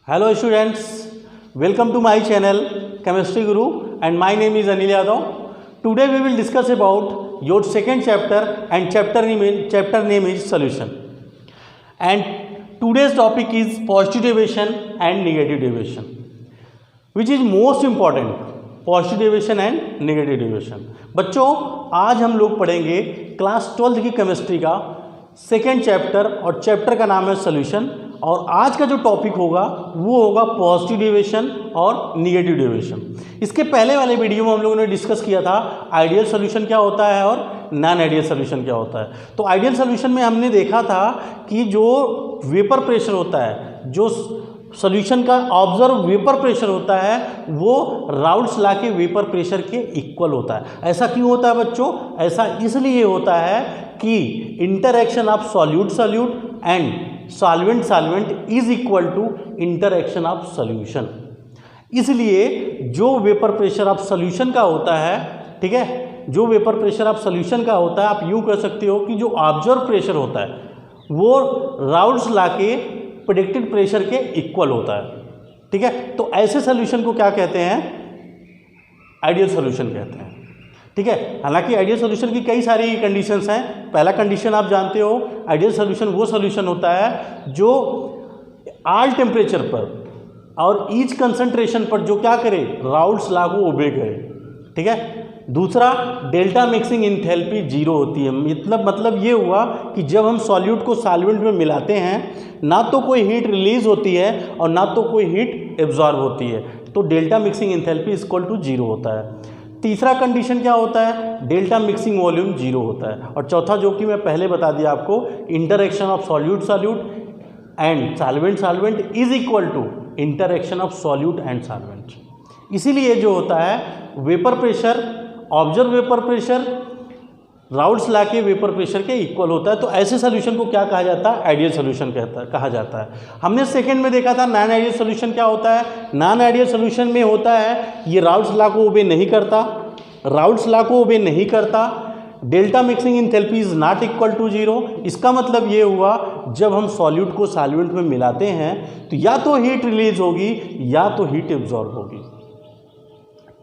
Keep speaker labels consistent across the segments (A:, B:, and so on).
A: Hello students, welcome to my channel Chemistry Guru and my name is Anil Yadav. Today we will discuss about your second chapter and chapter name is solution. And today's topic is positive deviation and negative deviation, which is most important, positive deviation and negative deviation. बच्चों आज हम लोग पढ़ेंगे class 12th की chemistry का second chapter और chapter का नाम है सॉल्यूशन। और आज का जो टॉपिक होगा वो होगा पॉजिटिव डेविएशन और निगेटिव डेविएशन। इसके पहले वाले वीडियो में हम लोगों ने डिस्कस किया था आइडियल सॉल्यूशन क्या होता है और नॉन आइडियल सॉल्यूशन क्या होता है। तो आइडियल सॉल्यूशन में हमने देखा था कि जो वेपर प्रेशर होता है, जो सॉल्यूशन का ऑब्जर्व वेपर प्रेशर होता है वो राउल्ट्स लॉ के वेपर प्रेशर के इक्वल होता है। ऐसा क्यों होता है बच्चों? ऐसा इसलिए होता है कि interaction of solute solute and solvent solvent is equal to interaction of solution. इसलिए जो वेपर प्रेशर ऑफ सॉल्यूशन का होता है, ठीक है, जो वेपर प्रेशर ऑफ सॉल्यूशन का होता है, आप यूँ कह सकते हो कि जो ऑब्जर्व प्रेशर होता है वो राउल्ट्स लॉ के प्रेडिक्टेड प्रेशर के इक्वल होता है। ठीक है, तो ऐसे सॉल्यूशन को क्या कहते हैं? आइडियल सॉल्यूशन कहते हैं। ठीक है, हालांकि आइडियल सॉल्यूशन की कई सारी कंडीशंस हैं। पहला कंडीशन आप जानते हो, आइडियल सॉल्यूशन वो सॉल्यूशन होता है जो ऑल टेम्परेचर पर और ईच कंसंट्रेशन पर जो क्या करे, राउल्ट्स लॉ को ओबे करे। ठीक है, दूसरा डेल्टा मिक्सिंग इंथैल्पी जीरो होती है। मतलब ये हुआ कि जब हम सॉल्यूट को सॉल्वेंट में मिलाते हैं ना तो कोई हीट रिलीज होती है और ना तो कोई हीट एब्जॉर्ब होती है, तो delta mixing enthalpy equal to zero होता है। तीसरा कंडीशन क्या होता है? डेल्टा मिक्सिंग वॉल्यूम जीरो होता है। और चौथा जो कि मैं पहले बता दिया आपको, interaction of solute solute and solvent solvent is equal to interaction of solute and solvent. इसीलिए जो होता है vapour pressure, observe vapour pressure Raoult's law के वेपर प्रेशर के इक्वल होता है। तो ऐसे सॉल्यूशन को क्या कहा जाता है? आइडियल सॉल्यूशन कहा जाता है। हमने सेकंड में देखा था नॉन आइडियल सॉल्यूशन क्या होता है। नॉन आइडियल सॉल्यूशन में होता है ये राउल्ट्स लॉ को ओबे नहीं करता, राउल्ट्स लॉ को ओबे नहीं करता, delta mixing enthalpy is not equal to zero. इसका मतलब ये हुआ जब हम सॉल्यूट को सॉल्वेंट में मिलाते हैं तो या तो हीट रिलीज होगी या तो हीट एब्जॉर्ब होगी।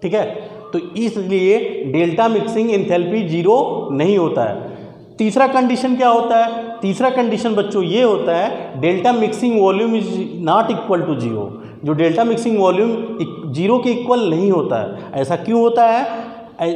A: ठीक है, तो इसलिए डेल्टा मिक्सिंग इंथैल्पी जीरो नहीं होता है। तीसरा कंडीशन क्या होता है? तीसरा कंडीशन बच्चों ये होता है delta mixing volume is not equal to zero. जो डेल्टा मिक्सिंग वॉल्यूम जीरो के इक्वल नहीं होता है। ऐसा क्यों होता है?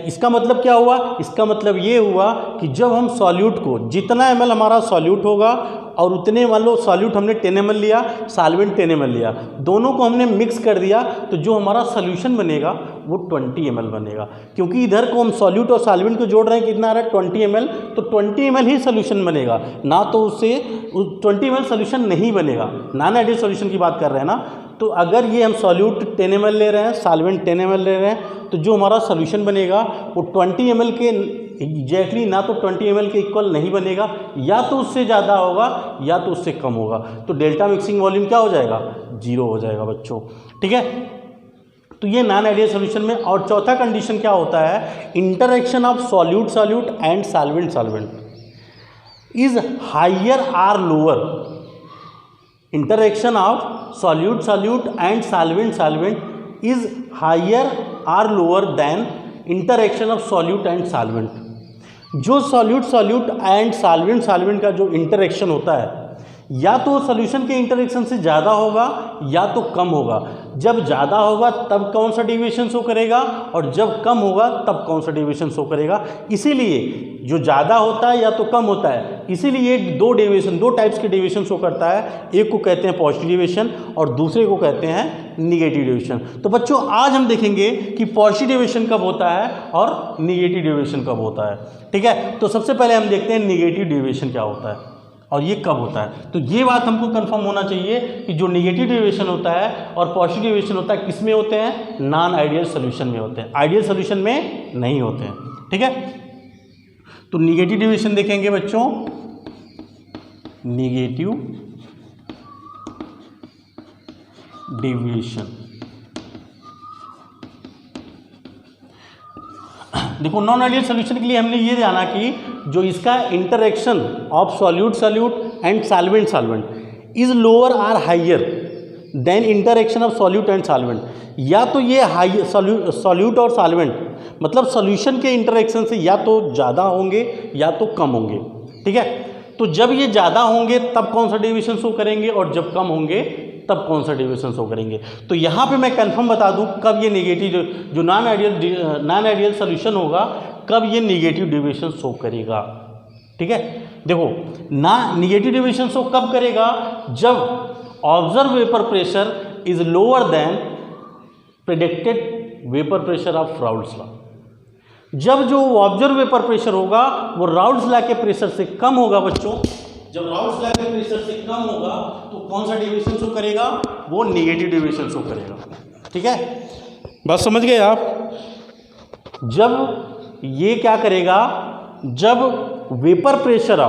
A: इसका मतलब क्या हुआ? इसका मतलब ये हुआ कि जब हम सॉल्यूट को, जितना ml हमारा सॉल्यूट होगा और उतने मान लो सॉल्यूट हमने 10 ml लिया, सॉल्वेंट 10 ml लिया, दोनों को हमने मिक्स कर दिया तो जो हमारा सॉल्यूशन बनेगा वो 20 ml बनेगा। क्योंकि इधर को हम सॉल्यूट और सॉल्वेंट को जोड़ रहे हैं, कितना आ रहा है? 20 ml। तो 20 ml ही सॉल्यूशन बनेगा, ना तो उससे 20 ml सॉल्यूशन नहीं बनेगा। नॉन आइडियल सॉल्यूशन की बात कर रहे हैं ना। तो अगर ये हम सॉल्यूट 10 ml ले रहे हैं, सॉल्वेंट 10 ml ले रहे हैं, तो जो हमारा सॉल्यूशन बनेगा वो 20 ml के एग्जैक्टली ना तो 20 ml के इक्वल नहीं बनेगा, या तो उससे ज़्यादा होगा या तो उससे कम होगा। तो डेल्टा मिक्सिंग वॉल्यूम क्या हो जाएगा? जीरो हो जाएगा बच्चों। ठीक है, तो ये नॉन आइडियल सॉल्यूशन में। और चौथा कंडीशन क्या होता है? Interaction of solute solute and solvent solvent is higher or lower. Interaction of solute solute and solvent solvent is higher or lower than interaction of solute and solvent। जो solute solute and solvent solvent का जो interaction होता है या तो solution के interaction से ज़्यादा होगा या तो कम होगा। जब ज़्यादा होगा तब कौन सा डेविएशन शो करेगा और जब कम होगा तब कौन सा डेविएशन शो करेगा। इसीलिए जो ज़्यादा होता है या तो कम होता है, इसीलिए दो टाइप्स के डेविएशन शो करता है। एक को कहते हैं पॉजिटिव डेविएशन और दूसरे को कहते हैं निगेटिव डेविएशन। तो बच्चों आज हम देखेंगे कि पॉजिटिव डेविएशन कब होता है और निगेटिव डेविएशन कब होता है। ठीक है, तो सबसे पहले हम देखते हैं निगेटिव डेविएशन क्या होता है और ये कब होता है। तो ये बात हमको कंफर्म होना चाहिए कि जो निगेटिव डेविएशन होता है और पॉजिटिव डेविएशन होता है किस में होते हैं? नॉन आइडियल सॉल्यूशन में होते हैं, आइडियल सॉल्यूशन में नहीं होते हैं। ठीक है, तो निगेटिव डेविएशन देखेंगे बच्चों। निगेटिव डेविएशन देखो, नॉन आइडियल सॉल्यूशन के लिए हमने ये जाना कि जो इसका interaction of solute solute and solvent solvent is lower or higher than interaction of solute and solvent. या तो ये हाई सॉल्यूट और सॉल्वेंट मतलब सॉल्यूशन के इंटरेक्शन से या तो ज़्यादा होंगे या तो कम होंगे, ठीक है। तो जब ये ज़्यादा होंगे तब कौन सा डेविएशन शो करेंगे और जब कम होंगे तब कौन सा डेविएशन शो करेंगे। तो यहाँ पे मैं कंफर्म बता दूँ कब ये नेगेटिव जो नॉन आइडियल सोल्यूशन होगा कब ये नेगेटिव डेविएशन शो करेगा, ठीक है। देखो ना नेगेटिव डेविएशन शो कब करेगा, जब observe vapour pressure is lower than predicted vapour pressure of Raoult's law. जब जो ऑब्जर्व वेपर प्रेशर होगा वो राउल्ट्स लॉ के प्रेशर से कम होगा बच्चों, जब राउल्ट्स लॉ के प्रेशर से कम होगा तो कौन सा डेविएशन शो करेगा, वो नेगेटिव डेविएशन शो करेगा, ठीक है। बात समझ गए आप। जब ये क्या करेगा, जब वेपर प्रेशर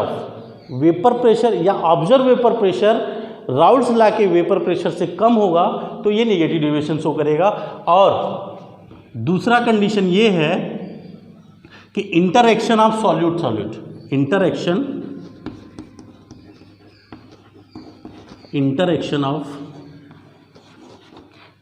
A: या observe vapour pressure Raoult's law के वेपर प्रेशर से कम होगा तो ये नेगेटिव डेविएशन शो करेगा। और दूसरा कंडीशन ये है कि interaction of solute interaction of,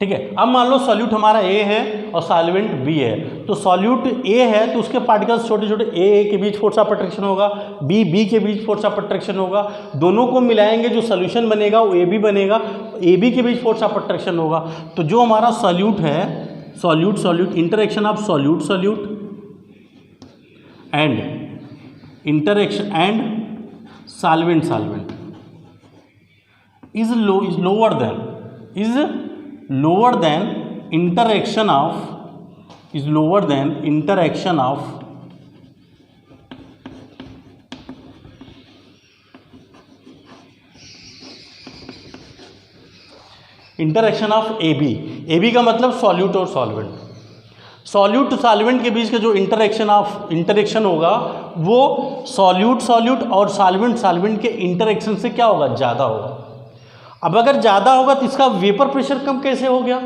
A: ठीक है। अब मान लो सॉल्यूट हमारा ए है और सॉल्वेंट बी है, तो सॉल्यूट ए है तो उसके पार्टिकल्स छोटे छोटे ए के बीच फोर्स ऑफ अट्रैक्शन होगा, बी के बीच फोर्स ऑफ अट्रैक्शन होगा, दोनों को मिलाएंगे जो सोल्यूशन बनेगा वो ए बी बनेगा, ए बी के बीच फोर्स ऑफ अट्रैक्शन होगा। तो जो हमारा सॉल्यूट है solute interaction of solute and interaction and solvent is lower than interaction of AB का मतलब सॉल्यूट और सॉल्वेंट के बीच का जो इंटरेक्शन होगा वो सॉल्यूट और सॉल्वेंट के इंटरेक्शन से क्या होगा, ज़्यादा होगा। अब अगर ज़्यादा होगा तो इसका वेपर प्रेशर कम कैसे हो गया,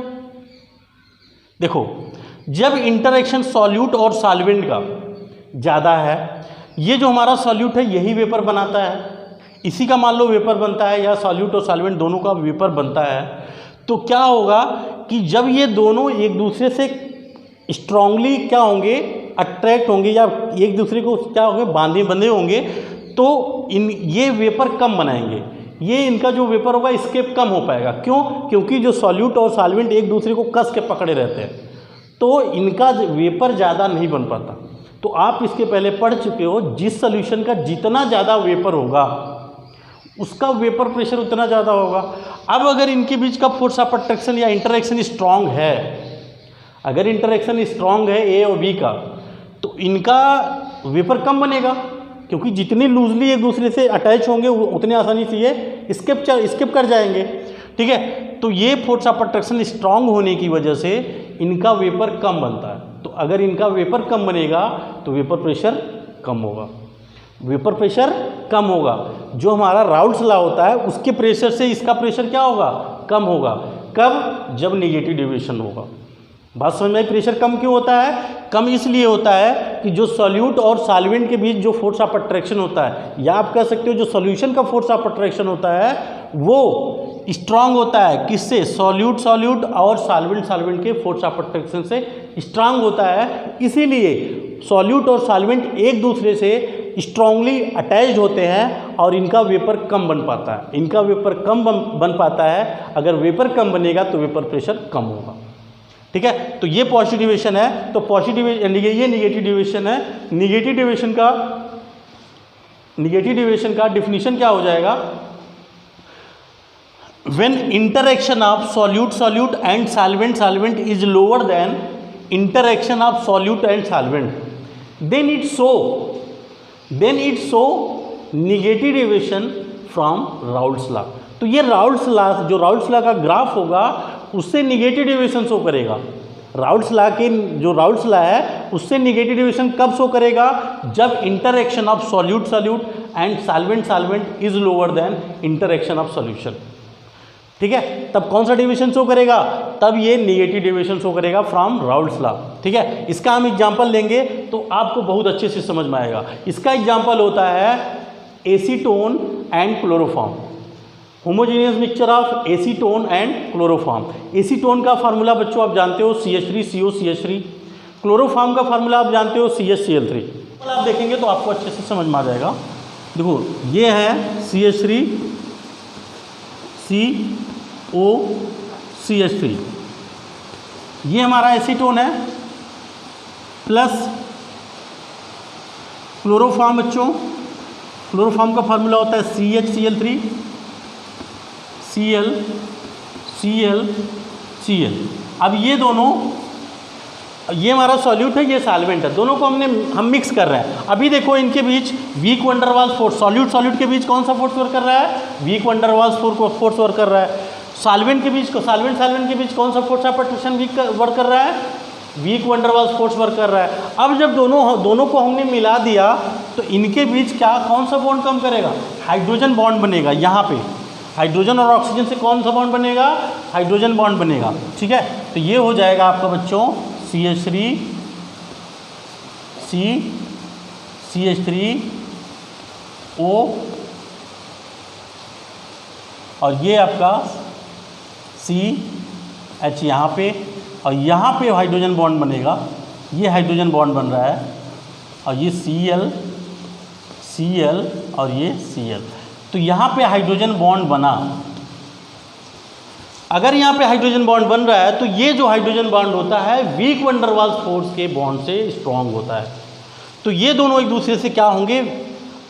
A: देखो जब इंटरेक्शन सॉल्यूट और सॉल्वेंट का ज़्यादा है, ये जो हमारा सॉल्यूट है यही वेपर बनाता है, इसी का मान लो वेपर बनता है या सॉल्यूट और सॉल्वेंट दोनों का वेपर बनता है, तो क्या होगा कि जब ये दोनों एक दूसरे से स्ट्रांगली क्या होंगे, अट्रैक्ट होंगे या एक दूसरे को क्या होंगे, बंधे होंगे, तो ये वेपर कम बनाएंगे, ये इनका जो वेपर होगा स्केप कम हो पाएगा। क्यों, क्योंकि जो सॉल्यूट और सॉल्वेंट एक दूसरे को कस के पकड़े रहते हैं तो इनका वेपर ज़्यादा नहीं बन पाता। तो आप इसके पहले पढ़ चुके हो, जिस सोल्यूशन का जितना ज़्यादा वेपर होगा उसका वेपर प्रेशर उतना ज़्यादा होगा। अब अगर इनके बीच का फोर्स ऑफ अट्रैक्शन या इंटरेक्शन स्ट्रांग है, अगर इंटरेक्शन स्ट्रांग है ए और बी का, तो इनका वेपर कम बनेगा, क्योंकि जितनी लूजली एक दूसरे से अटैच होंगे उतने आसानी से ये स्किप कर जाएंगे, ठीक है। तो ये फोर्स ऑफ अट्रैक्शन स्ट्रांग होने की वजह से इनका वेपर कम बनता है। तो अगर इनका वेपर कम बनेगा तो वेपर प्रेशर कम होगा। जो हमारा राउल्ट्स लॉ होता है उसके प्रेशर से इसका प्रेशर क्या होगा, कम होगा। कब, जब नेगेटिव डेविएशन होगा। बात समझ में, प्रेशर कम क्यों होता है, कम इसलिए होता है कि जो सॉल्यूट और सॉल्वेंट के बीच जो फोर्स ऑफ अट्रैक्शन होता है, या आप कह सकते हो जो सॉल्यूशन का फोर्स ऑफ अट्रैक्शन होता है वो स्ट्रांग होता है। किससे, सॉल्यूट और सॉल्वेंट के फोर्स ऑफ अट्रैक्शन से स्ट्रांग होता है। इसीलिए सॉल्यूट और सॉल्वेंट एक दूसरे से स्ट्रांगली अटैच्ड होते हैं और इनका वेपर कम बन पाता है। अगर वेपर कम बनेगा तो वेपर प्रेशर कम होगा, ठीक है। तो ये पॉजिटिव डेविएशन है, तो पॉजिटिव ये नेगेटिव डेविएशन है। नेगेटिव डेविएशन का डिफिनीशन क्या हो जाएगा, when interaction of solute and solvent is lower than interaction of solute and solvent, then it show negative deviation from Raoult's law. तो ये राउल्ट्स लॉ का ग्राफ होगा उससे नेगेटिव डेविएशन शो करेगा। राउल्ट्स लॉ है उससे नेगेटिव डेविएशन कब show करेगा, जब interaction of solute and solvent is lower than interaction of solution, ठीक है। तब कौन सा डेविएशन शो करेगा, तब ये नेगेटिव डेविएशन शो करेगा फ्रॉम राउल्ट्स लॉ, ठीक है। इसका हम एग्जांपल लेंगे तो आपको बहुत अच्छे से समझ में आएगा। इसका एग्जांपल होता है acetone and chloroform. Homogeneous mixture of acetone and chloroform. Acetone का फार्मूला बच्चों आप जानते हो CH3COCH3, क्लोरोफॉर्म का फार्मूला आप जानते हो CHCl3। आप देखेंगे तो आपको अच्छे से समझ में आ जाएगा। देखो ये है CH3COCH3, ये हमारा एसीटोन है, प्लस क्लोरोफॉर्म बच्चों, क्लोरोफॉर्म का फार्मूला होता है CHCl3 Cl। अब ये दोनों, ये हमारा सॉल्यूट है, ये सॉल्वेंट है, दोनों को हम मिक्स कर रहे हैं। अभी देखो इनके बीच वीक वंडरवाल्स फोर्स, सॉल्यूट के बीच कौन सा फोर्स वर्क कर रहा है? वीक वंडरवाल्स फोर्स वर्क कर रहा है। सॉल्वेंट के बीच, सॉल्वेंट के बीच कौन सा फोर्स ऑफ अट्रैक्शन वर्क कर रहा है? वीक वंडरवाल्स फोर्स वर्क कर रहा है। अब जब दोनों को हमने मिला दिया तो इनके बीच क्या, कौन सा बॉन्ड कम करेगा? हाइड्रोजन बॉन्ड बनेगा। यहाँ पे हाइड्रोजन और ऑक्सीजन से कौन सा बॉन्ड बनेगा? हाइड्रोजन बॉन्ड बनेगा। ठीक है, तो ये हो जाएगा आपका बच्चों CH3O, और ये आपका CH यहाँ पे, और यहाँ पे हाइड्रोजन बॉन्ड बनेगा, ये हाइड्रोजन बॉन्ड बन रहा है, और ये Cl और ये Cl। तो यहाँ पे हाइड्रोजन बॉन्ड बना। अगर यहाँ पे हाइड्रोजन बॉन्ड बन रहा है तो ये जो हाइड्रोजन बॉन्ड होता है वीक वंडरवाल्स फोर्स के बॉन्ड से स्ट्रांग होता है। तो ये दोनों एक दूसरे से क्या होंगे?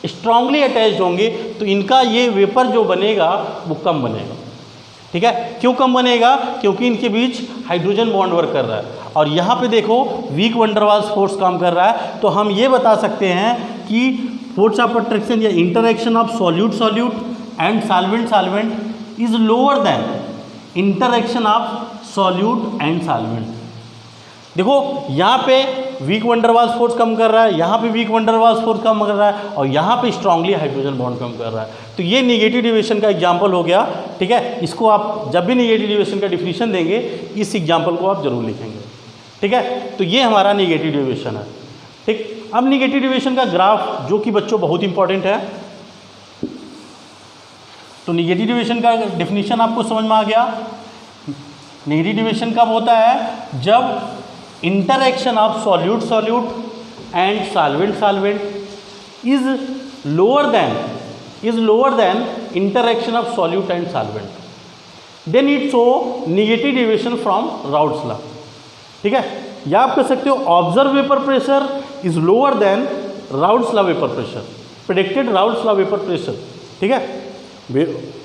A: स्ट्रांगली अटैच्ड होंगे। तो इनका ये वेपर जो बनेगा वो कम बनेगा। ठीक है, क्यों कम बनेगा? क्योंकि इनके बीच हाइड्रोजन बॉन्ड वर्क कर रहा है, और यहाँ पे देखो वीक वंडरवाल्स फोर्स काम कर रहा है। तो हम ये बता सकते हैं कि फोर्स ऑफ अट्रैक्शन या interaction of solute and solvent is lower than interaction of solute and solvent. देखो यहाँ पे वीक वंडरवाल्स फोर्स कम कर रहा है, यहाँ पे वीक वंडरवाल्स फोर्स कम कर रहा है, और यहाँ पे स्ट्रांगली हाइड्रोजन बॉन्ड कम कर रहा है। तो ये नेगेटिव डेविएशन का एग्जांपल हो गया। ठीक है, इसको आप जब भी नेगेटिव डेविएशन का डिफिनीशन देंगे इस एग्जांपल को आप जरूर लिखेंगे। ठीक है, तो ये हमारा नेगेटिव डेविएशन है। ठीक, अब नेगेटिव डेविएशन का ग्राफ जो कि बच्चों बहुत इंपॉर्टेंट है। तो नेगेटिव डेविएशन का डेफिनेशन आपको समझ में आ गया। नेगेटिव डेविएशन कब होता है? जब interaction of solute and solvent is lower than interaction of solute and solvent, then it show negative deviation from Raoult's law. ठीक है, या आप कह सकते हो observe vapour pressure is lower than Raoult's law vapour pressure, predicted Raoult's law vapour pressure. ठीक है,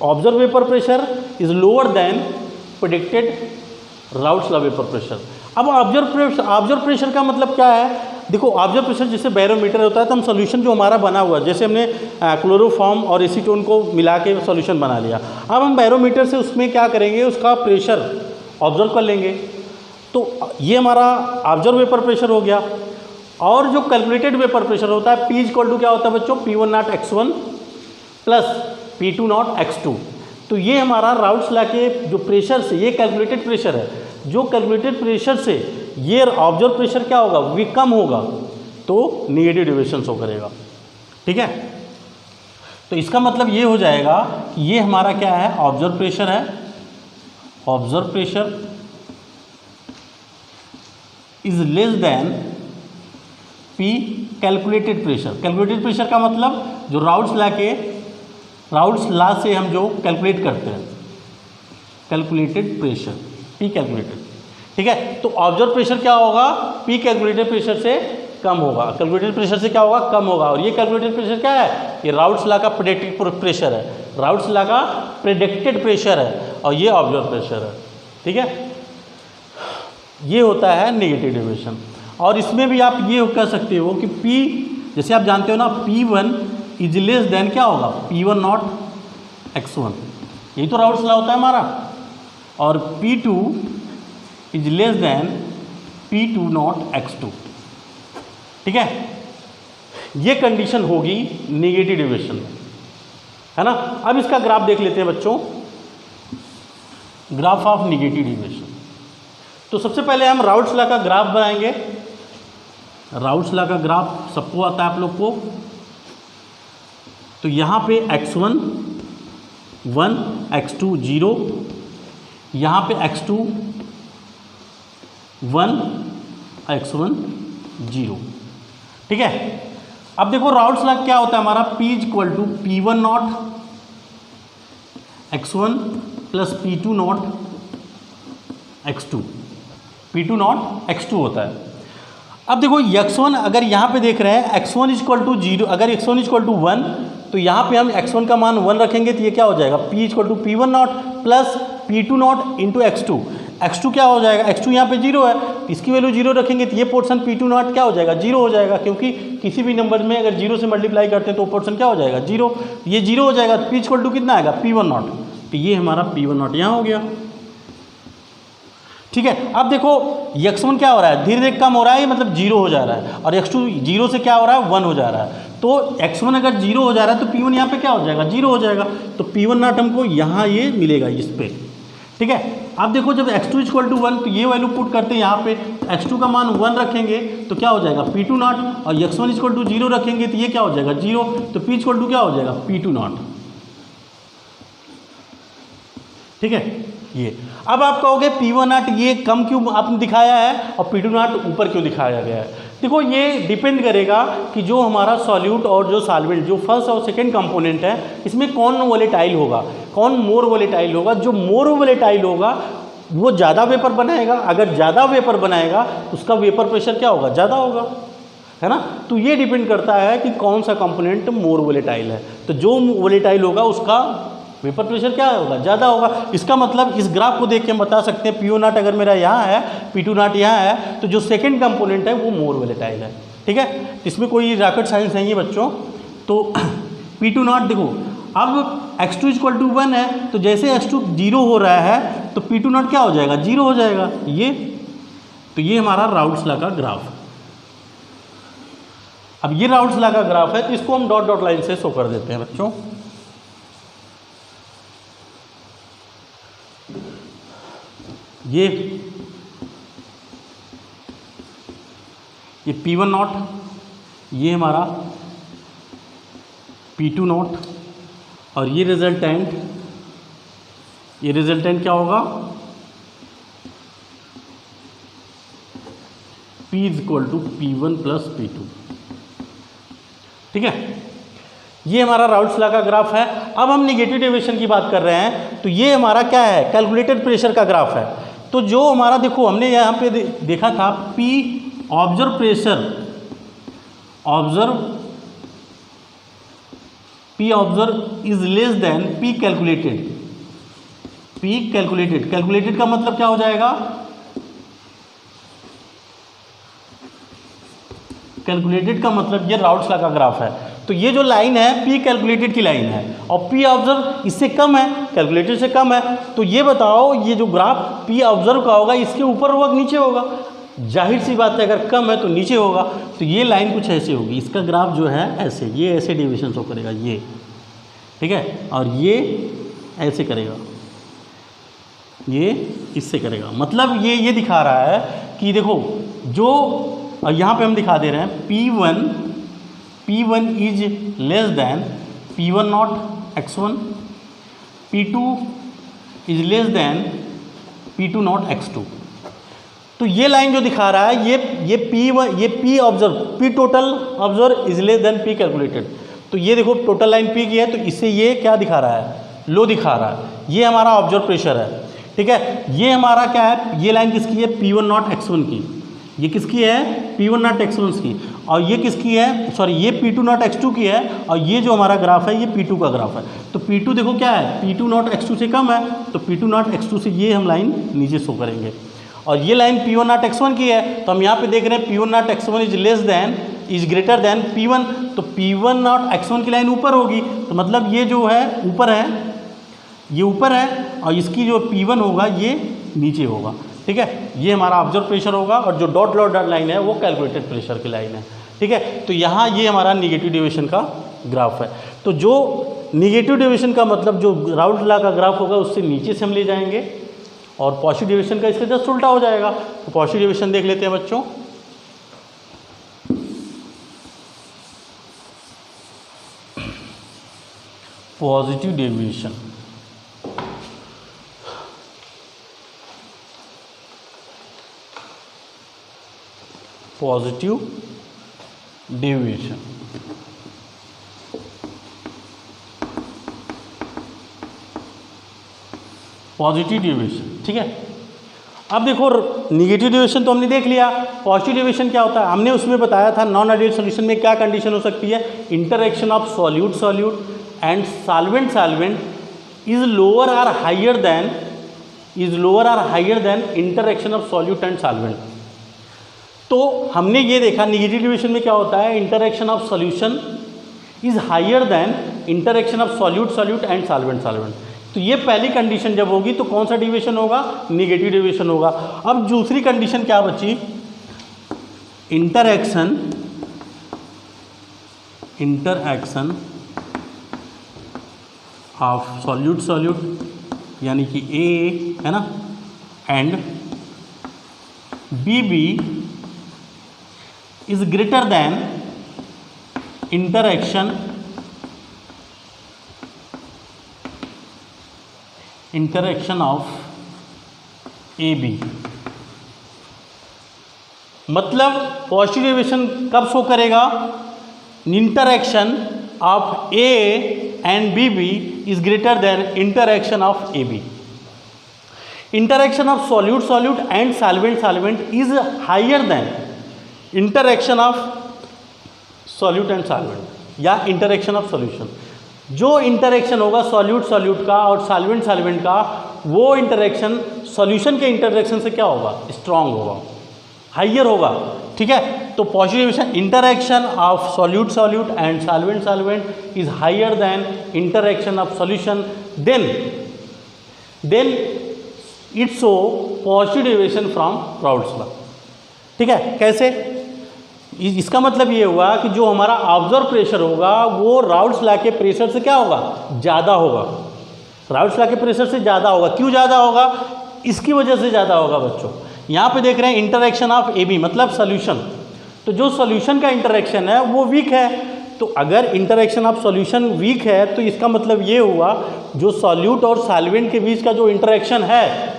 A: observe vapour pressure is lower than predicted Raoult's law vapour pressure. अब ऑब्जर्व प्रेशर का मतलब क्या है? देखो ऑब्जर्व प्रेशर जैसे बैरोमीटर होता है, तो हम सोल्यूशन जो हमारा बना हुआ है, जैसे हमने क्लोरोफॉर्म और एसीटोन को मिला के सोल्यूशन बना लिया, अब हम बैरोमीटर से उसमें क्या करेंगे? उसका प्रेशर ऑब्जर्व कर लेंगे। तो ये हमारा ऑब्जर्व वेपर प्रेशर हो गया। और जो कैलकुलेटेड वेपर प्रेशर होता है P इक्वल टू क्या होता है बच्चों? P1 not x1 plus P2 not x2। तो ये हमारा राउट्स लॉ के जो प्रेशर से, ये कैलकुलेटेड प्रेशर है, जो कैलकुलेटेड प्रेशर से ये ऑब्जर्व प्रेशर क्या होगा? वो कम होगा, तो नेगेटिव डेविएशन शो करेगा। ठीक है, तो इसका मतलब ये हो जाएगा कि ये हमारा क्या है? ऑब्जर्व प्रेशर है। Observe pressure is less than P calculated pressure. Calculated pressure का मतलब जो राउट्स लॉ से हम जो कैलकुलेट करते हैं, कैलकुलेटेड प्रेशर, P कैलकुलेटेड। ठीक है, तो ऑब्जर्व प्रेशर क्या होगा? P कैलकुलेटेड प्रेशर से कम होगा। कैलकुलेटेड प्रेशर से क्या होगा? कम होगा। और ये कैलकुलेटेड प्रेशर क्या है? ये राउट्स लॉ का प्रेडिक्टेड प्रेशर है, राउट्स लॉ का प्रेडिक्टेड प्रेशर है, और ये ऑब्जर्व प्रेशर है। ठीक है, ये होता है नेगेटिव डेविएशन। और इसमें भी आप ये कह सकते हो कि P, जैसे आप जानते हो ना, P1 इज लेस देन क्या होगा? P1 नॉट x1, यही तो राउट्स लॉ होता है हमारा। और P2 is less than P2 not x2। ठीक है, ये कंडीशन होगी नेगेटिव डेविएशन में, है ना। अब इसका ग्राफ देख लेते हैं बच्चों, ग्राफ ऑफ नेगेटिव डेविएशन। तो सबसे पहले हम राउट्स लॉ का ग्राफ बनाएंगे। राउट्स लॉ का ग्राफ सबको आता है आप लोग को। तो यहाँ पे x1 1, x2 0, यहाँ पे x2 1, x1 0। ठीक है, अब देखो राउल्स लॉ क्या होता है हमारा, P equal to P1 not x1 plus P2 not x2, P2 not x2 होता है। अब देखो x1 अगर यहाँ पे देख रहे हैं x1 इक्वल टू 0, अगर x1 इक्वल टू 1 तो यहाँ पे हम x1 का मान 1 रखेंगे तो ये क्या हो जाएगा, P equal to P1 not plus P2 not into x2। x2 क्या हो जाएगा, x2 यहाँ पे 0 है, इसकी वैल्यू 0 रखेंगे तो ये पोर्शन P2 नॉट क्या हो जाएगा, 0 हो जाएगा, क्योंकि किसी भी नंबर में अगर 0 से मल्टीप्लाई करते हैं तो पोर्शन क्या हो जाएगा, 0। ये 0 हो जाएगा तो P इक्वल टू कितना आएगा, P1 नॉट। तो ये हमारा P1 नॉट यहाँ हो गया। ठीक है, अब देखो x1 क्या हो रहा है, धीरे धीरे कम हो रहा है, मतलब 0 हो जा रहा है, और x2 0 से क्या हो रहा है, 1 हो जा रहा है। तो x1 अगर 0 हो जा रहा है तो P1 यहाँ पे क्या हो जाएगा, 0 हो जाएगा। तो P1 नॉट हमको यहाँ ये मिलेगा इस पे। ठीक है, अब देखो जब x2 इक्वल टू 1 तो ये वैल्यू पुट करते हैं यहाँ पे, x2 का मान 1 रखेंगे तो क्या हो जाएगा, P2 नॉट, और x1 इक्वल टू 0 रखेंगे तो ये क्या हो जाएगा, 0। तो P इक्वल टू क्या हो जाएगा, P2 नॉट। ठीक है, ये अब आप कहोगे P1 नॉट ये कम क्यों आपने दिखाया है और P2 नॉट ऊपर क्यों दिखाया गया है। देखो ये डिपेंड करेगा कि जो हमारा सॉल्यूट और जो सॉल्वेंट, जो फर्स्ट और सेकंड कंपोनेंट है, इसमें कौन वोलेटाइल होगा, कौन मोर वोलेटाइल होगा। जो मोर वोलेटाइल होगा वो ज़्यादा वेपर बनाएगा, अगर ज़्यादा वेपर बनाएगा उसका वेपर प्रेशर क्या होगा, ज़्यादा होगा, है ना। तो ये डिपेंड करता है कि कौन सा कंपोनेंट मोर वोलेटाइल है। तो जो वोलेटाइल होगा उसका वेपर प्रेशर क्या होगा, ज़्यादा होगा। इसका मतलब इस ग्राफ को देख के हम बता सकते हैं P1 नॉट अगर मेरा यहाँ है, P2 नॉट यहाँ है, तो जो सेकंड कंपोनेंट है वो मोर वोलेटाइल है। ठीक है, इसमें कोई रॉकेट साइंस नहीं है बच्चों। तो P2 नॉट देखो, अब x2 इक्वल टू 1 है, तो जैसे x2 0 हो रहा है तो P2 नॉट क्या हो जाएगा, 0 हो जाएगा। ये तो ये हमारा राउल्स लॉ का ग्राफ। अब ये राउल्स लॉ का ग्राफ है, तो इसको हम डॉट डॉट लाइन से शो कर देते हैं बच्चों। ये P1 नॉट, ये हमारा P2 नॉट, और ये रिजल्टेंट क्या होगा, P equal to P1 plus P2। ठीक है, ये हमारा राउल्स लॉ का ग्राफ है। अब हम निगेटिव डेविएशन की बात कर रहे हैं, तो ये हमारा क्या है, कैलकुलेटेड प्रेशर का ग्राफ है। तो जो हमारा देखो हमने यहाँ पे देखा था P observe pressure, P observe is less than P calculated. P calculated का मतलब क्या हो जाएगा, कैलकुलेटेड का मतलब ये राउल्स लॉ का ग्राफ है। तो ये जो लाइन है P कैलकुलेटेड की लाइन है, और P ऑब्जर्व इससे कम है, कैलकुलेटेड से कम है। तो ये बताओ ये जो ग्राफ P ऑब्जर्व का होगा, इसके ऊपर होगा कि नीचे होगा, जाहिर सी बात है अगर कम है तो नीचे होगा। तो ये लाइन कुछ ऐसे होगी, इसका ग्राफ जो है ऐसे, ये ऐसे डेविएशन शो करेगा ये। ठीक है, और ये ऐसे करेगा, ये इससे करेगा। मतलब ये दिखा रहा है कि देखो जो, और यहाँ पे हम दिखा दे रहे हैं P1 is less than P1 not x1, P2 is less than P2 not x2। तो ये लाइन जो दिखा रहा है ये P observe, P total observe is less than P calculated. तो ये देखो टोटल लाइन P की है, तो इससे ये क्या दिखा रहा है, लो दिखा रहा है। ये हमारा ऑब्जर्व प्रेशर है। ठीक है, ये हमारा क्या है, ये लाइन किसकी है, P1 नॉट x1 की, ये किसकी है, P1 नॉट x1 की, और ये किसकी है, सॉरी ये P2 नॉट x2 की है, और ये जो हमारा ग्राफ है ये P2 का ग्राफ है। तो P2 देखो क्या है, P2 नॉट x2 से कम है, तो P2 नॉट x2 से ये हम लाइन नीचे शो करेंगे। और ये लाइन P1 नॉट x1 की है, तो हम यहाँ पे देख रहे हैं P1 not x1 is less than, is greater then P1, तो P1 नॉट x1 की लाइन ऊपर होगी, तो मतलब ये जो है ऊपर है, ये ऊपर है, और इसकी जो P1 होगा ये नीचे होगा। ठीक है, ये हमारा ऑब्जर्व प्रेशर होगा, और जो डॉट लाइन है वो कैलकुलेटेड प्रेशर की लाइन है। ठीक है, तो यहाँ ये हमारा निगेटिव डेविएशन का ग्राफ है। तो जो निगेटिव डेविएशन का मतलब जो राउल्स लॉ का ग्राफ होगा उससे नीचे से हम ले जाएंगे, और पॉजिटिव डेविएशन का इसका जस्ट उल्टा हो जाएगा। तो पॉजिटिव डेविएशन देख लेते हैं बच्चों। Positive deviation, positive deviation. Positive deviation, ठीक है। अब देखो निगेटिव डेविएशन तो हमने देख लिया, पॉजिटिव डेविएशन क्या होता है हमने उसमें बताया था। नॉन आइडियल सॉल्यूशन में क्या कंडीशन हो सकती है, interaction of solute solute and solvent solvent is lower or higher than interaction of solute and solvent. तो हमने ये देखा निगेटिव डेविएशन में क्या होता है, interaction of solution is higher than interaction of solute solute and solvent solvent. तो ये पहली कंडीशन जब होगी तो कौन सा डेविएशन होगा, निगेटिव डेविएशन होगा। अब दूसरी कंडीशन क्या बची, इंटरएक्शन ऑफ सॉल्यूट सॉल्यूट यानी कि ए है ना and B is greater than interaction of A B. मतलब पॉजिटिव डेविएशन कब शो करेगा, interaction of A and B is greater than interaction of A B. Interaction of solute solute and solvent solvent is higher than interaction of solute and solvent या interaction of solution. जो interaction होगा solute solute का और solvent solvent का, वो interaction solution के interaction से क्या होगा, स्ट्रांग होगा, हाइयर होगा, ठीक है। तो positive deviation interaction of solute solute and solvent solvent is higher than interaction of solution, then it's show positive deviation from Raoult's law, ठीक है। कैसे, इसका मतलब ये हुआ कि जो हमारा ऑब्जर्व प्रेशर होगा वो राउल्ट्स लॉ के प्रेशर से क्या होगा, ज़्यादा होगा, राउल्ट्स लॉ के प्रेशर से ज़्यादा होगा। क्यों ज़्यादा होगा, इसकी वजह से ज़्यादा होगा बच्चों। यहाँ पे देख रहे हैं इंटरेक्शन ऑफ ए बी मतलब सॉल्यूशन, तो जो सॉल्यूशन का इंटरेक्शन है वो वीक है। तो अगर इंटरेक्शन ऑफ सॉल्यूशन वीक है तो इसका मतलब ये हुआ जो सॉल्यूट और सॉल्वेंट के बीच का जो इंटरेक्शन है,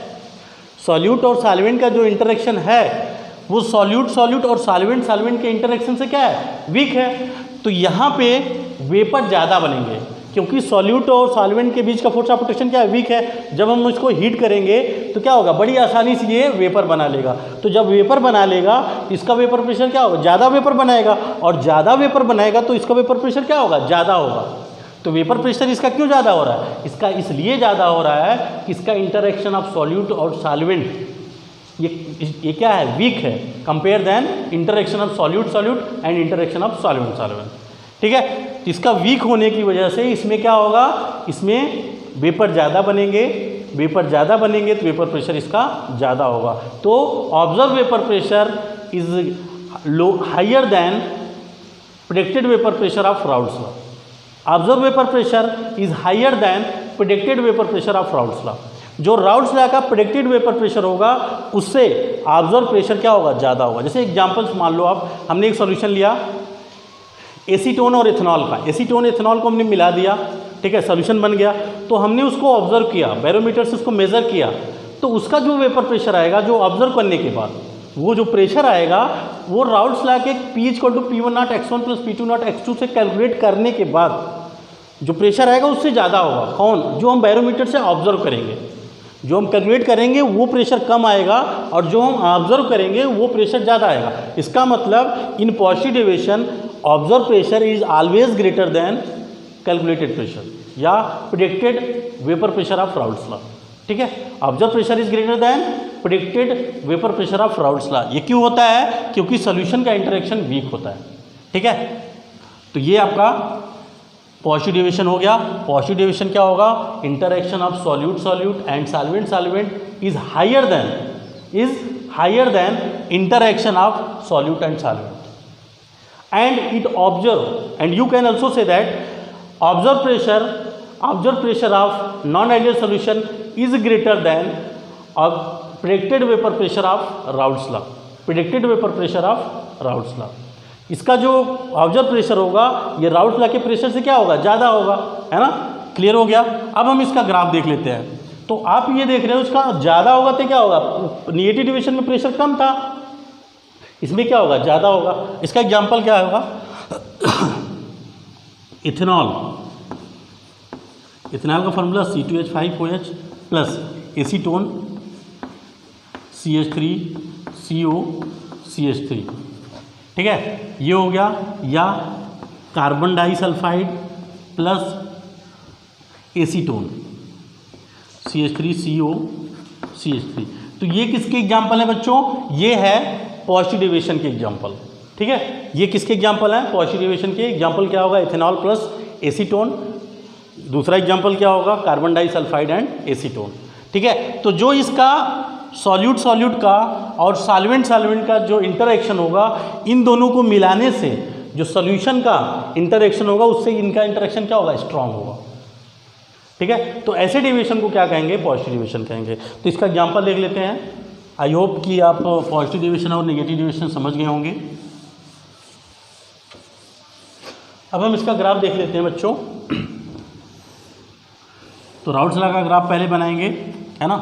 A: सॉल्यूट और सॉल्वेंट का जो इंटरेक्शन है वो सॉल्यूट सॉल्यूट और सॉल्वेंट सॉल्वेंट के इंटरेक्शन से क्या है, वीक है। तो यहाँ पे वेपर ज़्यादा बनेंगे क्योंकि सॉल्यूट और सॉल्वेंट के बीच का फोर्स ऑफ रोटेशन क्या है, वीक है। जब हम इसको हीट करेंगे तो क्या होगा, बड़ी आसानी से ये वेपर बना लेगा। तो जब वेपर बना लेगा इसका वेपर प्रेशर क्या होगा, ज़्यादा वेपर बनाएगा, और ज़्यादा वेपर बनाएगा तो इसका वेपर प्रेशर क्या होगा, ज़्यादा होगा। तो वेपर प्रेशर इसका क्यों ज़्यादा हो रहा है, इसका इसलिए ज़्यादा हो रहा है कि इसका इंटरेक्शन ऑफ सॉल्यूट और सॉल्वेंट ये क्या है, वीक है, compare than interaction of solute solute and interaction of solvent solvent, ठीक है। तो इसका वीक होने की वजह से इसमें क्या होगा, इसमें वेपर ज़्यादा बनेंगे, वेपर ज़्यादा बनेंगे तो वेपर प्रेशर इसका ज़्यादा होगा। तो observe vapour pressure is low higher than predicted vapour pressure of Raoult's law. Observe vapour pressure is higher than predicted vapour pressure of Raoult's law. जो राउल्ट्स लॉ का प्रेडिक्टेड वेपर प्रेशर होगा उससे observe pressure क्या होगा, ज़्यादा होगा। जैसे examples मान लो आप, हमने एक सॉल्यूशन लिया एसीटोन और इथेनॉल का, एसीटोन इथेनॉल को हमने मिला दिया, ठीक है, सॉल्यूशन बन गया। तो हमने उसको ऑब्जर्व किया, बैरोमीटर से उसको मेज़र किया, तो उसका जो वेपर प्रेशर आएगा जो ऑब्जर्व करने के बाद वो जो प्रेशर आएगा वो राउल्ट्स लॉ के P = P1 x1 + P2 x2 से कैलकुलेट करने के बाद जो प्रेशर आएगा उससे ज़्यादा होगा। कौन, जो हम बैरोमीटर से ऑब्जर्व करेंगे, जो हम कैलकुलेट करेंगे वो प्रेशर कम आएगा और जो हम ऑब्जर्व करेंगे वो प्रेशर ज़्यादा आएगा। इसका मतलब in positive deviation observe pressure is always greater than calculated pressure या predicted vapour pressure of Raoult's law, ठीक है। Observe pressure is greater than predicted vapour pressure of Raoult's law. ये क्यों होता है, क्योंकि सॉल्यूशन का इंटरेक्शन वीक होता है, ठीक है। तो ये आपका पॉजिटिव डेविएशन हो गया। पॉजिटिव डेविएशन क्या होगा, interaction of solute solute and solvent solvent is higher than interaction of solute and solvent, and it observe, and you can also say that observed pressure of non-ideal solution is greater than predicted vapor pressure of Raoult's law, predicted vapor pressure of Raoult's law। इसका जो observe pressure होगा ये Raoult's law के pressure से क्या होगा, ज़्यादा होगा, है ना। क्लियर हो गया। अब हम इसका ग्राफ देख लेते हैं। तो आप ये देख रहे हो इसका ज़्यादा होगा तो क्या होगा, निगेटिव डेविएशन में प्रेशर कम था, इसमें क्या होगा, ज़्यादा होगा। इसका एग्जाम्पल क्या होगा, इथेनॉल। इथेनॉल का formula C2H5OH plus acetone CH3COCH3, ठीक है, ये हो गया। या carbon disulphide plus acetone CH3COCH3। तो ये किसके एग्जाम्पल है बच्चों, ये है पॉजिटिव डेरिवेशन के एग्जाम्पल, ठीक है। ये किसके एग्जाम्पल हैं, पॉजिटिव डेरिवेशन के। एग्जाम्पल क्या होगा, इथेनॉल प्लस एसीटोन। दूसरा एग्जाम्पल क्या होगा, कार्बन डाइसल्फाइड एंड एसीटोन, ठीक है। तो जो इसका सॉल्यूट का और सॉल्वेंट का जो इंटरेक्शन होगा, इन दोनों को मिलाने से जो सॉल्यूशन का इंटरेक्शन होगा, उससे इनका इंटरेक्शन क्या होगा, स्ट्रांग होगा, ठीक है। तो ऐसे डेरिवेशन को क्या कहेंगे, पॉजिटिव डेरिवेशन कहेंगे। तो इसका एग्जांपल देख लेते हैं। आई होप कि आप पॉजिटिव डेरिवेशन और नेगेटिव डेरिवेशन समझ गए होंगे। अब हम इसका ग्राफ देख लेते हैं बच्चों। तो राउल्ट्स लॉ का ग्राफ पहले बनाएंगे, है ना।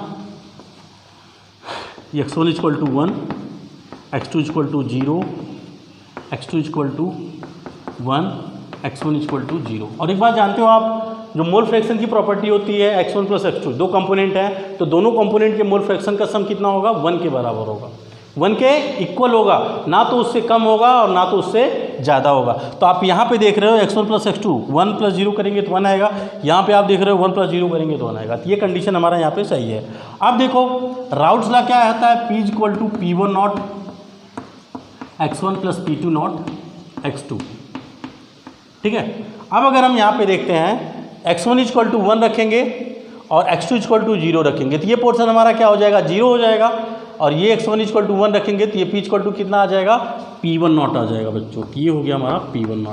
A: x1 = 1, x2 = 0, x2 = 1, x1 = 0। और एक बात जानते हो आप, जो मोल फ्रैक्शन की प्रॉपर्टी होती है x1 + x2, दो कंपोनेंट हैं, तो दोनों कंपोनेंट के मोल फ्रैक्शन का सम कितना होगा, 1 के बराबर होगा, 1 के इक्वल होगा, ना तो उससे कम होगा और ना तो उससे ज़्यादा होगा। तो आप यहाँ पे देख रहे हो x1 + x2, 1 + 0 करेंगे तो 1 आएगा। यहाँ पे आप देख रहे हो 1 + 0 करेंगे तो 1 आएगा। तो ये कंडीशन हमारा यहाँ पे सही है। अब देखो राउल्ट्स लॉ क्या आता है, P = P1 x1 + P2 x2, ठीक है। अब अगर हम यहाँ पे देखते हैं x1 = 1 रखेंगे और x2 = 0 रखेंगे, तो ये पोर्शन हमारा क्या हो जाएगा, 0 हो जाएगा। और ये x1 = 1 रखेंगे तो ये P = कितना आ जाएगा, P1 आ जाएगा बच्चों। ये हो गया हमारा P1।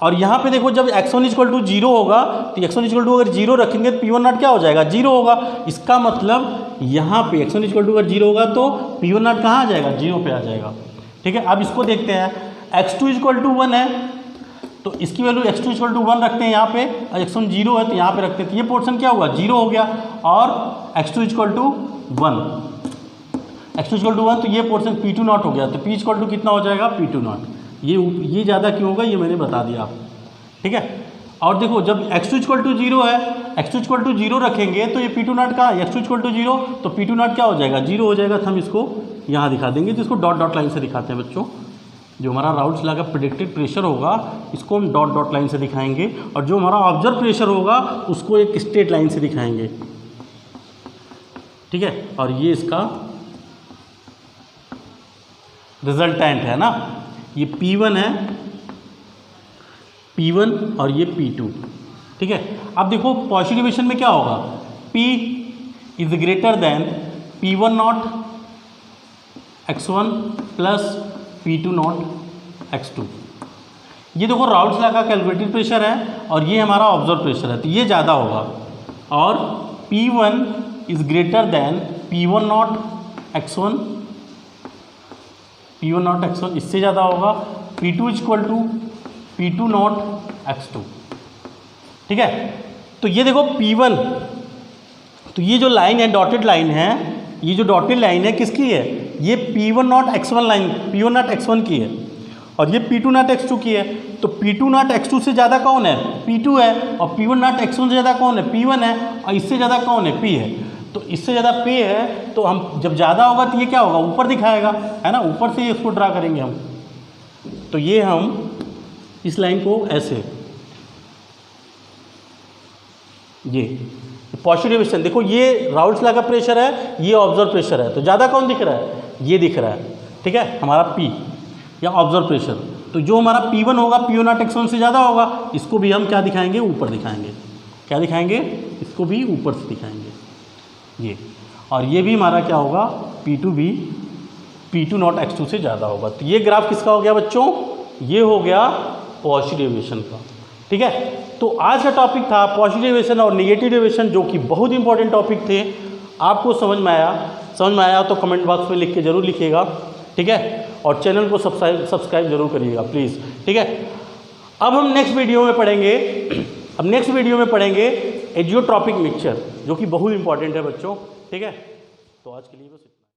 A: और यहाँ पे देखो जब x1 = 0 होगा, तो x1 = अगर 0 रखेंगे तो P1 क्या हो जाएगा, 0 होगा। इसका मतलब यहाँ पे x1 = अगर 0 होगा तो P1 कहाँ आ जाएगा, 0 पे आ जाएगा, ठीक है। अब इसको देखते हैं, x2 = 1 है तो इसकी वैल्यू x2 = 1 रखते हैं यहाँ पे, और x1 0 है तो यहाँ पे रखते हैं। तो ये पोर्शन क्या हुआ, 0 हो गया। और x2 = 1, x2 = 1 तो ये पोर्शन P2 हो गया। तो P = कितना हो जाएगा, P2। ये ज़्यादा क्यों होगा, ये मैंने बता दिया आपको, ठीक है। और देखो जब x2 = 0 है, x2 = 0 रखेंगे तो ये P2 कहाँ है, x2 = 0 तो P2 क्या हो जाएगा, 0 हो जाएगा। तो हम इसको यहाँ दिखा देंगे, तो इसको डॉट लाइन से दिखाते हैं बच्चों। जो हमारा राउल्ट्स लॉ का प्रेडिक्टेड प्रेशर होगा, इसको हम डॉट लाइन से दिखाएंगे, और जो हमारा ऑब्जर्व प्रेशर होगा उसको एक स्ट्रेट लाइन से दिखाएंगे, ठीक है। और ये इसका रिजल्टेंट है ना, ये P1 है, P1 और ये P2, ठीक है। अब देखो पॉजिटिव डेरिवेशन में क्या होगा, P = P1 x1 + P2 x2। ये देखो राउल्ट्स लॉ का कैलकुलेटेड प्रेशर है और ये हमारा ऑब्जर्व प्रेशर है, तो ये ज़्यादा होगा। और P1 = P1 x1, P1 x1 इससे ज़्यादा होगा। P2 = P2 x2, ठीक है। तो ये देखो P1, तो ये जो लाइन है डॉटेड लाइन है, ये जो डॉटेड लाइन है किसकी है, ये P1 x1 line, P1 x1 की है, और ये P2 x2 की है। तो P2 x2 से ज़्यादा कौन है, P2 है, और P1 x1 से ज़्यादा कौन है, P1 है, और इससे ज़्यादा कौन है, P है। तो इससे ज़्यादा P है, तो हम जब ज़्यादा होगा तो ये क्या होगा, ऊपर दिखाएगा, है ना, ऊपर से इसको ड्रा करेंगे हम। तो ये हम इस लाइन को ऐसे, ये पॉजिटिव डेरिवेशन देखो, ये राउल्ट्स लॉ का प्रेशर है, ये ऑब्जर्व प्रेशर है, तो ज़्यादा कौन दिख रहा है, ये दिख रहा है, ठीक है, हमारा P या ऑब्जर्व प्रेशर। तो जो हमारा P1 होगा P1 x1 से ज़्यादा होगा, इसको भी हम क्या दिखाएंगे, ऊपर दिखाएंगे। क्या दिखाएंगे, इसको भी ऊपर से दिखाएंगे ये। और ये भी हमारा क्या होगा, P2 भी P2 x2 से ज़्यादा होगा। तो ये ग्राफ किसका हो गया बच्चों, ये हो गया पॉजिटिव डेरिवेशन का, ठीक है। तो आज का टॉपिक था पॉजिटिव डेरिवेशन और नेगेटिव डेरिवेशन, जो कि बहुत इंपॉर्टेंट टॉपिक थे। आपको समझ में आया तो कमेंट बॉक्स में लिख के ज़रूर लिखिएगा, ठीक है। और चैनल को सब्सक्राइब जरूर करिएगा प्लीज़, ठीक है। अब हम नेक्स्ट वीडियो में पढ़ेंगे एजियोट्रॉपिक मिक्सचर, जो कि बहुत इंपॉर्टेंट है बच्चों, ठीक है। तो आज के लिए बस इतना।